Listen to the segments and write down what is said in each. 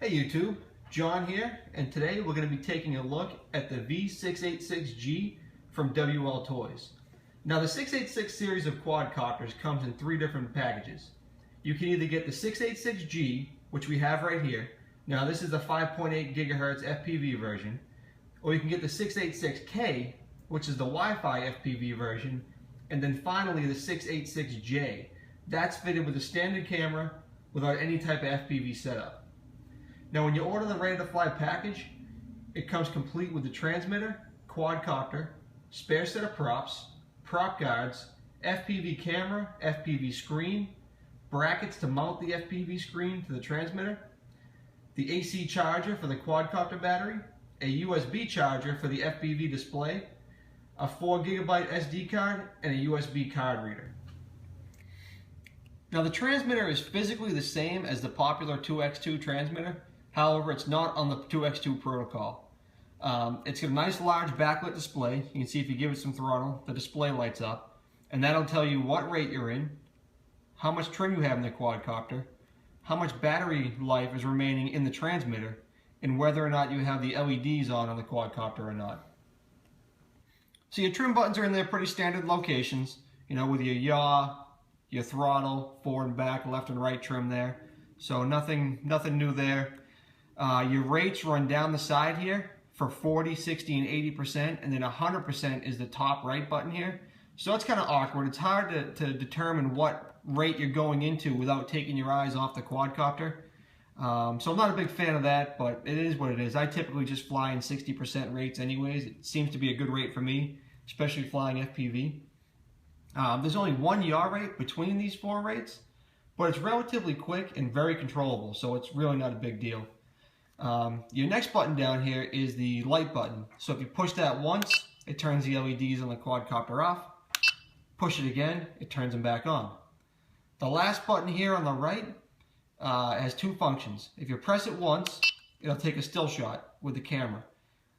Hey YouTube, John here, and today we're going to be taking a look at the V686G from WLToys. Now the 686 series of quadcopters comes in three different packages. You can either get the 686G, which we have right here. Now this is the 5.8 gigahertz FPV version, or you can get the 686K, which is the Wi-Fi FPV version, and then finally the 686J. That's fitted with a standard camera without any type of FPV setup. Now when you order the ready-to-fly package, it comes complete with the transmitter, quadcopter, spare set of props, prop guards, FPV camera, FPV screen, brackets to mount the FPV screen to the transmitter, the AC charger for the quadcopter battery, a USB charger for the FPV display, a 4 GB SD card, and a USB card reader. Now the transmitter is physically the same as the popular 2x2 transmitter. However, it's not on the 2x2 protocol. It's got a nice large backlit display. You can see if you give it some throttle, the display lights up. And that'll tell you what rate you're in, how much trim you have in the quadcopter, how much battery life is remaining in the transmitter, and whether or not you have the LEDs on the quadcopter or not. So your trim buttons are in their pretty standard locations, you know, with your yaw, your throttle, forward and back, left and right trim there. So nothing new there. Your rates run down the side here for 40, 60, and 80%, and then 100% is the top right button here. So it's kind of awkward. It's hard to determine what rate you're going into without taking your eyes off the quadcopter. So I'm not a big fan of that, but it is what it is. I typically just fly in 60% rates anyways. It seems to be a good rate for me, especially flying FPV. There's only one yaw rate between these four rates, but it's relatively quick and very controllable, so it's really not a big deal. Your next button down here is the light button. So if you push that once, it turns the LEDs on the quadcopter off. Push it again, it turns them back on. The last button here on the right has two functions. If you press it once, it'll take a still shot with the camera.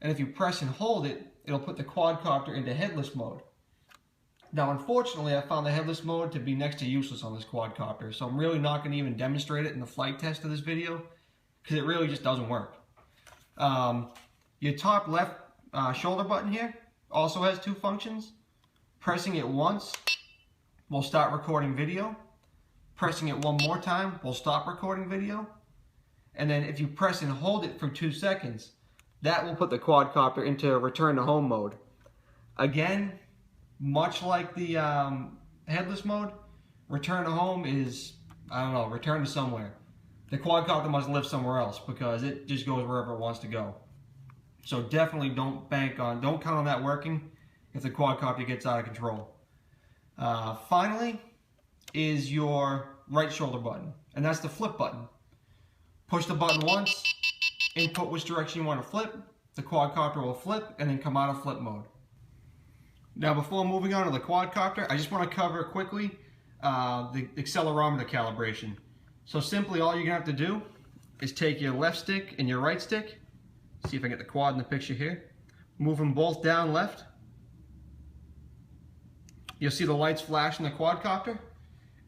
And if you press and hold it, it'll put the quadcopter into headless mode. Now unfortunately, I found the headless mode to be next to useless on this quadcopter, so I'm really not going to even demonstrate it in the flight test of this video, because it really just doesn't work. Your top left shoulder button here also has two functions. Pressing it once will start recording video. Pressing it one more time will stop recording video. And then if you press and hold it for 2 seconds, that will put the quadcopter into return to home mode. Again, much like the headless mode, return to home is, I don't know, return to somewhere. The quadcopter must live somewhere else because it just goes wherever it wants to go. So definitely don't count on that working if the quadcopter gets out of control. Finally is your right shoulder button, and that's the flip button. Push the button once, input which direction you want to flip, the quadcopter will flip and then come out of flip mode. Now before moving on to the quadcopter, I just want to cover quickly the accelerometer calibration. So simply all you're going to have to do is take your left stick and your right stick, see if I get the quad in the picture here, move them both down left. You'll see the lights flash in the quadcopter,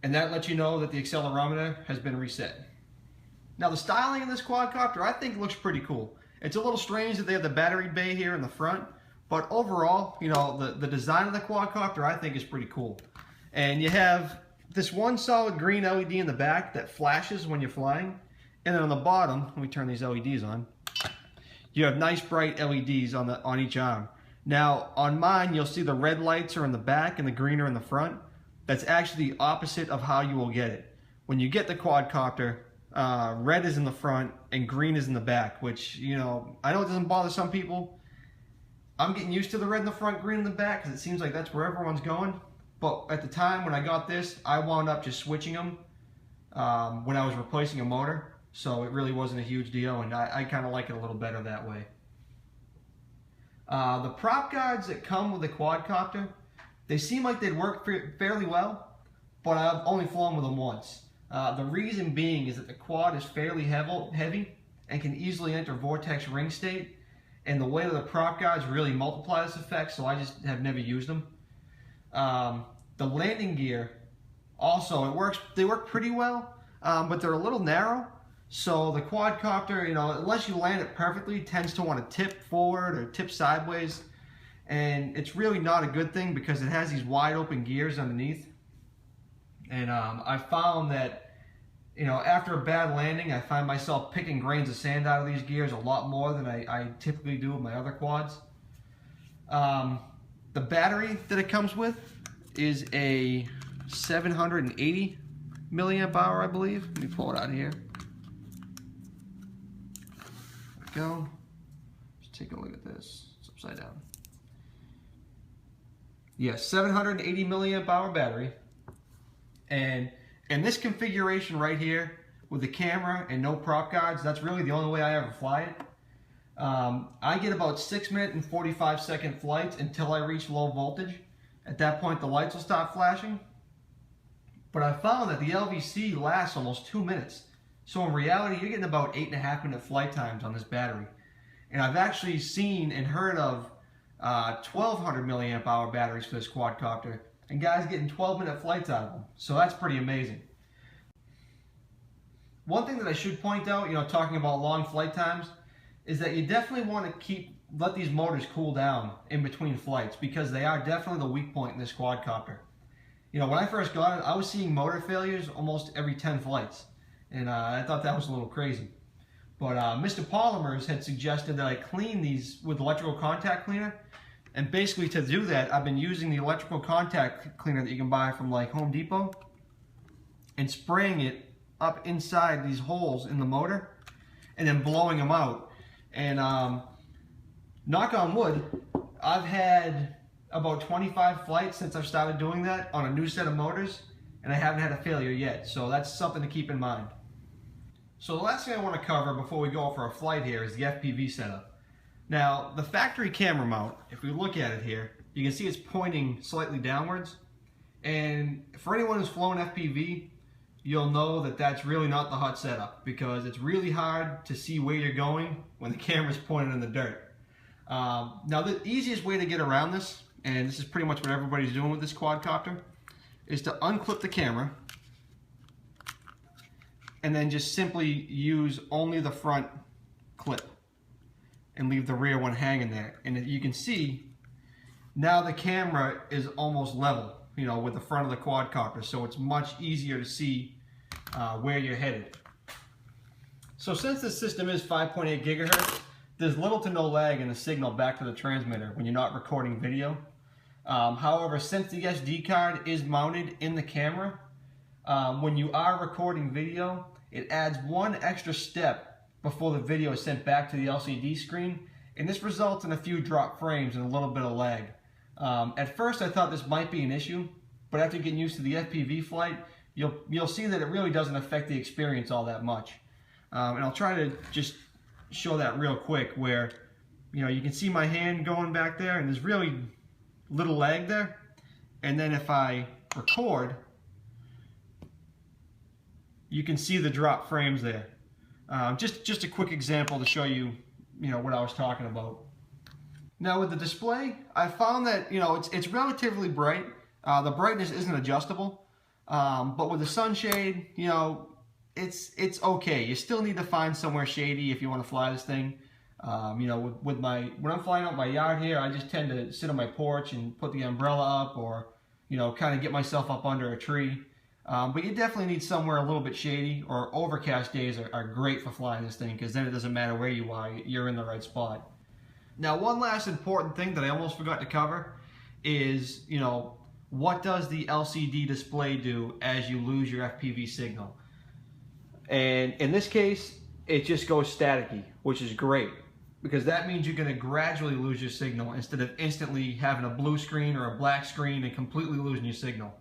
and that lets you know that the accelerometer has been reset. Now the styling of this quadcopter I think looks pretty cool. It's a little strange that they have the battery bay here in the front, but overall, you know, the design of the quadcopter I think is pretty cool. And you have this one solid green LED in the back that flashes when you're flying, and then on the bottom, let me turn these LEDs on, you have nice bright LEDs on each arm. Now on mine you'll see the red lights are in the back and the green are in the front. That's actually the opposite of how you will get it. When you get the quadcopter, red is in the front and green is in the back, which, you know, I know it doesn't bother some people. I'm getting used to the red in the front, green in the back, because it seems like that's where everyone's going. But at the time when I got this, I wound up just switching them when I was replacing a motor. So it really wasn't a huge deal, and I kind of like it a little better that way. The prop guards that come with the quadcopter, they seem like they'd work fairly well, but I've only flown with them once. The reason being is that the quad is fairly heavy and can easily enter vortex ring state, and the weight of the prop guards really multiply this effect, so I just have never used them. The landing gear also, they work pretty well, but they're a little narrow. So the quadcopter, you know, unless you land it perfectly, tends to want to tip forward or tip sideways. And it's really not a good thing because it has these wide open gears underneath. And I found that, you know, after a bad landing, I find myself picking grains of sand out of these gears a lot more than I typically do with my other quads. The battery that it comes with is a 780 milliamp hour, I believe. Let me pull it out here. There we go. Let's take a look at this. It's upside down. Yes, 780 milliamp hour battery. And in this configuration right here, with the camera and no prop guards, that's really the only way I ever fly it. I get about 6-minute and 45-second flights until I reach low voltage. At that point, the lights will stop flashing. But I found that the LVC lasts almost 2 minutes. So in reality, you're getting about 8.5-minute flight times on this battery. And I've actually seen and heard of 1200 milliamp hour batteries for this quadcopter, and guys getting 12-minute flights out of them. So that's pretty amazing. One thing that I should point out, you know, talking about long flight times, is that you definitely want to let these motors cool down in between flights, because they are definitely the weak point in this quadcopter. You know, when I first got it, I was seeing motor failures almost every 10 flights, and I thought that was a little crazy. But Mr. Polymers had suggested that I clean these with electrical contact cleaner, and basically to do that, I've been using the electrical contact cleaner that you can buy from like Home Depot and spraying it up inside these holes in the motor and then blowing them out. And knock on wood, I've had about 25 flights since I've started doing that on a new set of motors, and I haven't had a failure yet. So that's something to keep in mind. So the last thing I want to cover before we go for a flight here is the FPV setup. Now, the factory camera mount, if we look at it here, you can see it's pointing slightly downwards. And for anyone who's flown FPV, you'll know that that's really not the hot setup, because it's really hard to see where you're going when the camera's pointed in the dirt. Now, the easiest way to get around this, and this is pretty much what everybody's doing with this quadcopter, is to unclip the camera and then just simply use only the front clip and leave the rear one hanging there. And you can see now the camera is almost level, you know, with the front of the quadcopter, so it's much easier to see where you're headed. So since this system is 5.8 gigahertz, there's little to no lag in the signal back to the transmitter when you're not recording video. However, since the SD card is mounted in the camera, when you are recording video, it adds one extra step before the video is sent back to the LCD screen, and this results in a few drop frames and a little bit of lag. At first I thought this might be an issue, but after getting used to the FPV flight, you'll see that it really doesn't affect the experience all that much. And I'll try to just show that real quick, where, you know, you can see my hand going back there and there's really little lag there. And then if I record, you can see the drop frames there. Just a quick example to show you, you know, what I was talking about. Now with the display, I found that, you know, it's relatively bright. The brightness isn't adjustable, but with the sunshade, you know, it's okay. You still need to find somewhere shady if you want to fly this thing. You know, when I'm flying out my yard here, I just tend to sit on my porch and put the umbrella up, or, you know, kind of get myself up under a tree. But you definitely need somewhere a little bit shady, or overcast days are great for flying this thing, because then it doesn't matter where you are, you're in the right spot. Now, one last important thing that I almost forgot to cover is, you know, what does the LCD display do as you lose your FPV signal? And in this case, it just goes staticky, which is great, because that means you're going to gradually lose your signal instead of instantly having a blue screen or a black screen and completely losing your signal.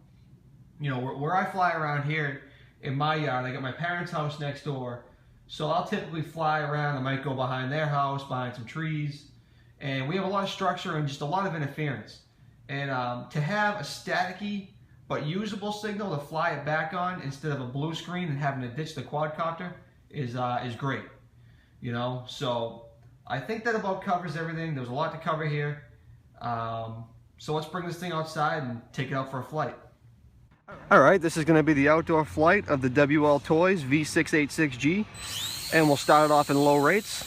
You know, where I fly around here in my yard, I got my parents' house next door, so I'll typically fly around. I might go behind their house, behind some trees, and we have a lot of structure and just a lot of interference. And to have a staticky but usable signal to fly it back on instead of a blue screen and having to ditch the quadcopter is great. You know, so I think that about covers everything. There's a lot to cover here. So let's bring this thing outside and take it out for a flight. Alright, this is going to be the outdoor flight of the WLToys V686G, and we'll start it off in low rates.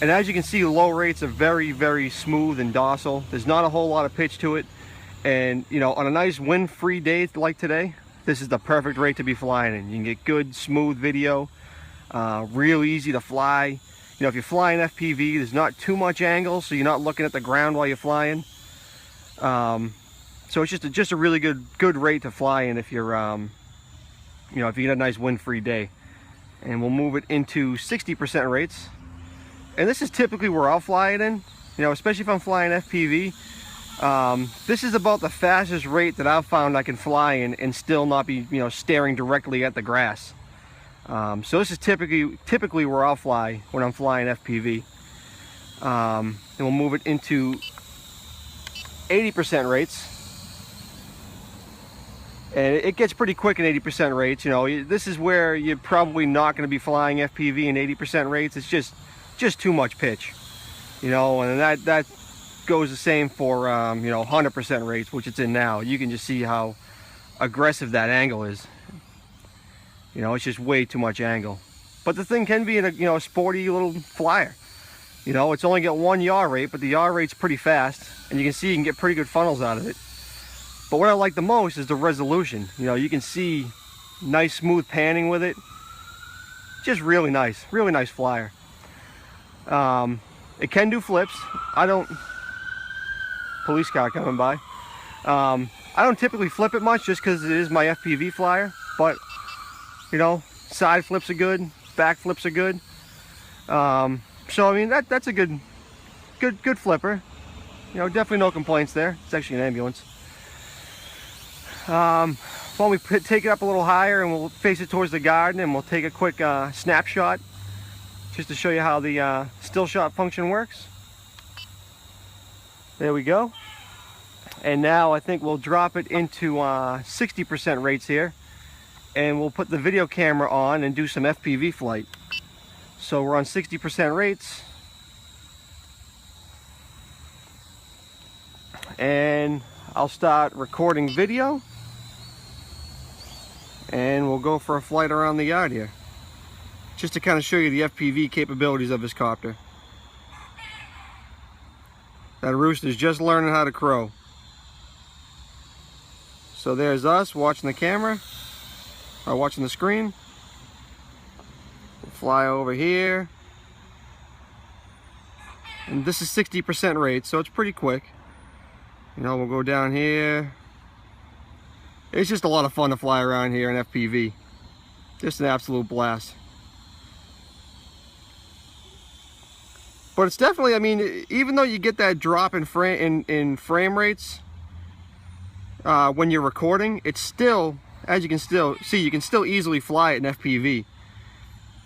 And as you can see, low rates are very, very smooth and docile. There's not a whole lot of pitch to it, and you know, on a nice wind-free day like today, this is the perfect rate to be flying in. You can get good, smooth video, real easy to fly. You know, if you're flying FPV, there's not too much angle, so you're not looking at the ground while you're flying. So it's just a really good rate to fly in if you're, you know, if you get a nice wind-free day. And we'll move it into 60% rates. And this is typically where I'll fly it in, you know, especially if I'm flying FPV. This is about the fastest rate that I've found I can fly in and still not be, you know, staring directly at the grass. So this is typically where I'll fly when I'm flying FPV. And we'll move it into 80% rates. And it gets pretty quick in 80% rates. You know, this is where you're probably not going to be flying FPV in 80% rates. It's just too much pitch, you know, and that goes the same for you know, 100% rates, which it's in now. You can just see how aggressive that angle is. You know, it's just way too much angle. But the thing can be in a, you know, a sporty little flyer. You know, it's only got one yaw rate, but the yaw rate's pretty fast, and you can see you can get pretty good funnels out of it. But what I like the most is the resolution. You know, you can see nice smooth panning with it. Just really nice flyer. It can do flips. Police car coming by. I don't typically flip it much just because it is my FPV flyer, but you know, side flips are good, back flips are good. So I mean, that's a good flipper. You know, definitely no complaints there. It's actually an ambulance. When we take it up a little higher and we'll face it towards the garden, and we'll take a quick snapshot just to show you how the still shot function works. There we go. And now I think we'll drop it into 60% rates here, and we'll put the video camera on and do some FPV flight. So we're on 60% rates, and I'll start recording video, and we'll go for a flight around the yard here, just to kind of show you the FPV capabilities of this copter. That rooster's just learning how to crow. So there's us watching the camera, or watching the screen. We'll fly over here. And this is 60% rate, so it's pretty quick. You know, we'll go down here. It's just a lot of fun to fly around here in FPV. Just an absolute blast. But it's definitely, I mean, even though you get that drop in frame rates when you're recording, it's still, as you can still see, you can still easily fly it in FPV.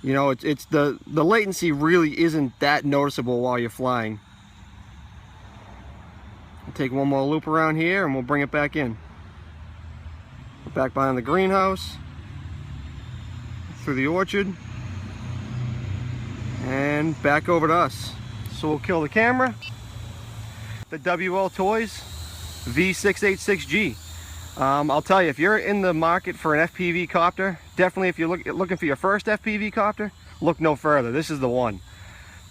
You know, it's the latency really isn't that noticeable while you're flying. We'll take one more loop around here and we'll bring it back in. Back behind the greenhouse, through the orchard, and back over to us. So we'll kill the camera. The WLToys V686G. I'll tell you, if you're in the market for an FPV copter, definitely if you're looking for your first FPV copter, look no further. This is the one.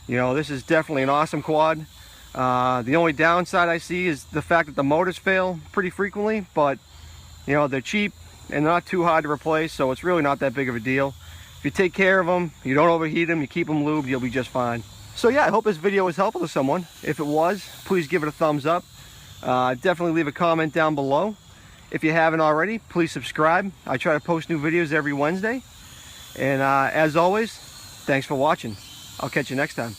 You know, this is definitely an awesome quad. The only downside I see is the fact that the motors fail pretty frequently, but you know, they're cheap and they're not too hard to replace, so it's really not that big of a deal. If you take care of them, you don't overheat them, you keep them lubed, you'll be just fine. So yeah, I hope this video was helpful to someone. If it was, please give it a thumbs up. Definitely leave a comment down below. If you haven't already, please subscribe. I try to post new videos every Wednesday. And as always, thanks for watching. I'll catch you next time.